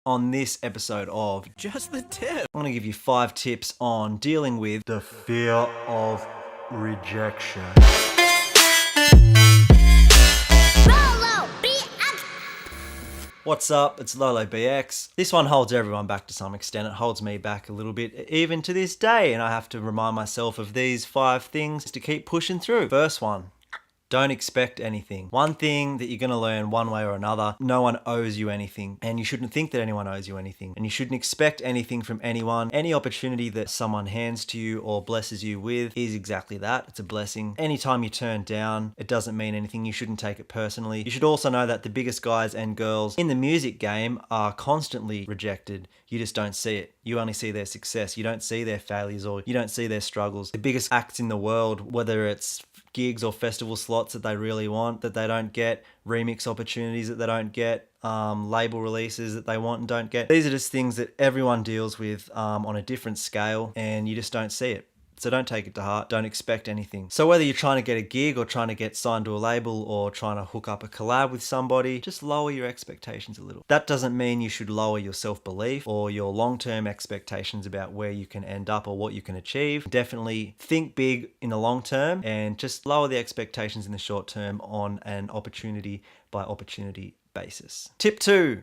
On this episode of Just the Tip, I'm going to give you 5 tips on dealing with the fear of rejection. LOLO BX! What's up? It's LOLO BX. This one holds everyone back to some extent. It holds me back a little bit, even to this day, and I have to remind myself of these 5 things to keep pushing through. First one. Don't expect anything. One thing that you're going to learn one way or another, no one owes you anything, and you shouldn't think that anyone owes you anything, and you shouldn't expect anything from anyone. Any opportunity that someone hands to you or blesses you with is exactly that. It's a blessing. Anytime you turn down, it doesn't mean anything. You shouldn't take it personally. You should also know that the biggest guys and girls in the music game are constantly rejected. You just don't see it. You only see their success. You don't see their failures, or you don't see their struggles. The biggest acts in the world, whether it's gigs or festival slots that they really want that they don't get, remix opportunities that they don't get, label releases that they want and don't get. These are just things that everyone deals with on a different scale, and you just don't see it. So don't take it to heart. Don't expect anything. So whether you're trying to get a gig or trying to get signed to a label or trying to hook up a collab with somebody, just lower your expectations a little. That doesn't mean you should lower your self-belief or your long-term expectations about where you can end up or what you can achieve. Definitely think big in the long term and just lower the expectations in the short term on an opportunity by opportunity basis. Tip 2,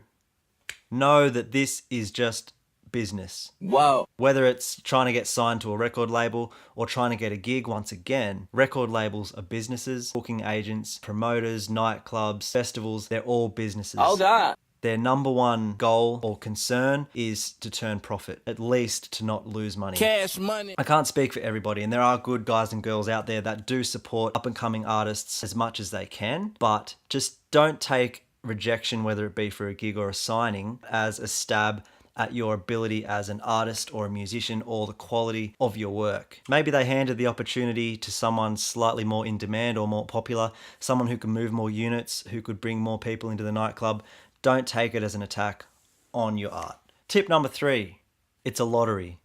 know that this is just business. Whoa. Whether it's trying to get signed to a record label or trying to get a gig, once again, record labels are businesses, booking agents, promoters, nightclubs, festivals, they're all businesses. Oh God. Their number one goal or concern is to turn profit, at least to not lose money. Cash money. I can't speak for everybody, and there are good guys and girls out there that do support up-and-coming artists as much as they can, but just don't take rejection, whether it be for a gig or a signing, as a stab at your ability as an artist or a musician or the quality of your work. Maybe they handed the opportunity to someone slightly more in demand or more popular, someone who can move more units, who could bring more people into the nightclub. Don't take it as an attack on your art. Tip number 3, it's a lottery.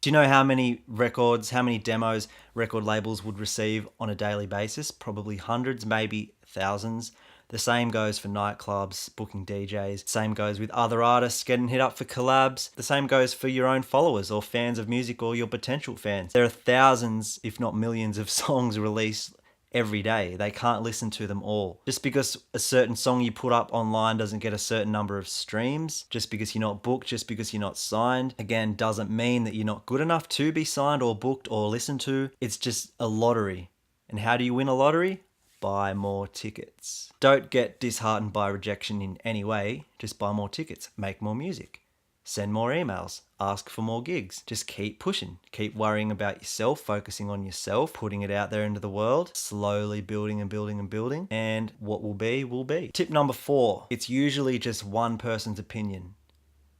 Do you know how many records, how many demos record labels would receive on a daily basis? Probably hundreds, maybe thousands. The same goes for nightclubs, booking DJs. Same goes with other artists getting hit up for collabs. The same goes for your own followers or fans of music or your potential fans. There are thousands, if not millions, of songs released every day. They can't listen to them all. Just because a certain song you put up online doesn't get a certain number of streams, just because you're not booked, just because you're not signed, again, doesn't mean that you're not good enough to be signed or booked or listened to. It's just a lottery. And how do you win a lottery? Buy more tickets. Don't get disheartened by rejection in any way. Just buy more tickets. Make more music. Send more emails. Ask for more gigs. Just keep pushing. Keep worrying about yourself, focusing on yourself, putting it out there into the world, slowly building and building and building, and what will be, will be. Tip number 4, it's usually just one person's opinion.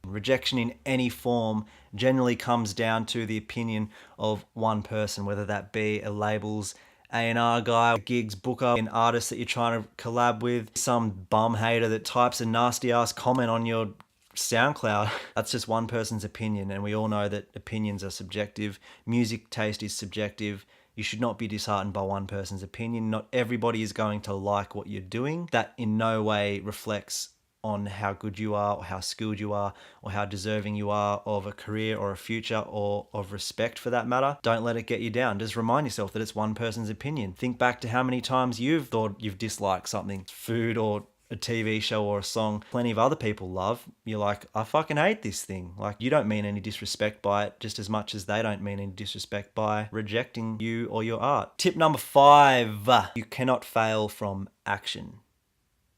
Rejection in any form generally comes down to the opinion of one person, whether that be a label's A&R guy, a gigs booker, an artist that you're trying to collab with, some bum hater that types a nasty ass comment on your SoundCloud. That's just one person's opinion, and we all know that opinions are subjective. Music taste is subjective. You should not be disheartened by one person's opinion. Not everybody is going to like what you're doing. That in no way reflects on how good you are or how skilled you are or how deserving you are of a career or a future or of respect for that matter. Don't let it get you down. Just remind yourself that it's one person's opinion. Think back to how many times you've thought you've disliked something, food or a TV show or a song plenty of other people love. You're like, I fucking hate this thing. Like, you don't mean any disrespect by it just as much as they don't mean any disrespect by rejecting you or your art. Tip number 5, you cannot fail from action,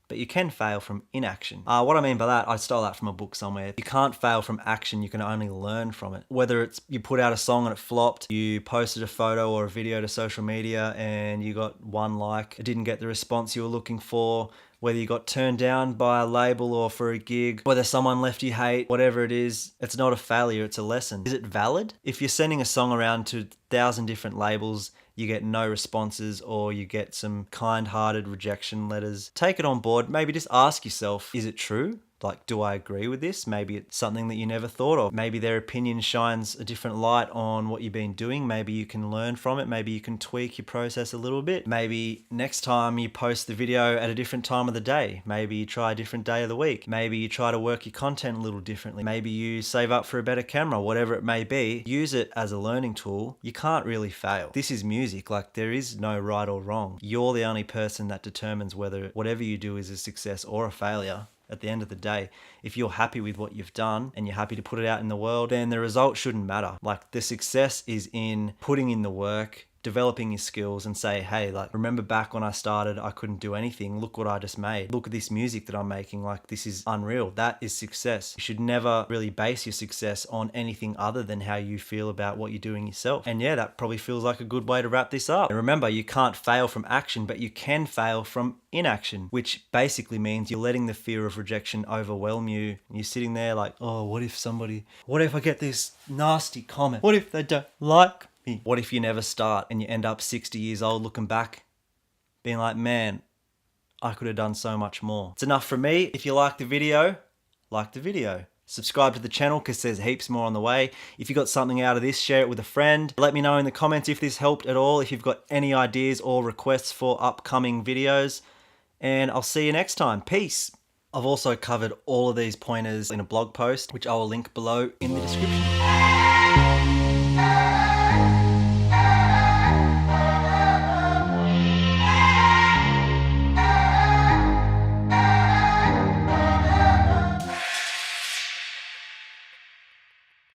but you can fail from inaction. What I mean by that, I stole that from a book somewhere. You can't fail from action, you can only learn from it. Whether it's you put out a song and it flopped, you posted a photo or a video to social media and you got 1 like, it didn't get the response you were looking for, whether you got turned down by a label or for a gig, whether someone left you hate, whatever it is, it's not a failure, it's a lesson. Is it valid? If you're sending a song around to 1,000 different labels, you get no responses or you get some kind-hearted rejection letters, take it on board. Maybe just ask yourself, is it true? Like, do I agree with this? Maybe it's something that you never thought of. Maybe their opinion shines a different light on what you've been doing. Maybe you can learn from it. Maybe you can tweak your process a little bit. Maybe next time you post the video at a different time of the day. Maybe you try a different day of the week. Maybe you try to work your content a little differently. Maybe you save up for a better camera, whatever it may be. Use it as a learning tool. You can't really fail. This is music. Like, there is no right or wrong. You're the only person that determines whether whatever you do is a success or a failure. At the end of the day, if you're happy with what you've done and you're happy to put it out in the world, then the result shouldn't matter. Like, the success is in putting in the work, developing your skills, and say, hey, like, remember back when I started, I couldn't do anything. Look what I just made. Look at this music that I'm making. Like, this is unreal. That is success. You should never really base your success on anything other than how you feel about what you're doing yourself. And yeah, that probably feels like a good way to wrap this up. And remember, you can't fail from action, but you can fail from inaction, which basically means you're letting the fear of rejection overwhelm you. And you're sitting there like, oh, what if I get this nasty comment? What if they don't like me? What if you never start and you end up 60 years old looking back, being like, man, I could have done so much more. It's enough from me. If you like the video, like the video. Subscribe to the channel because there's heaps more on the way. If you got something out of this, share it with a friend. Let me know in the comments if this helped at all, if you've got any ideas or requests for upcoming videos. And I'll see you next time. Peace. I've also covered all of these pointers in a blog post, which I will link below in the description.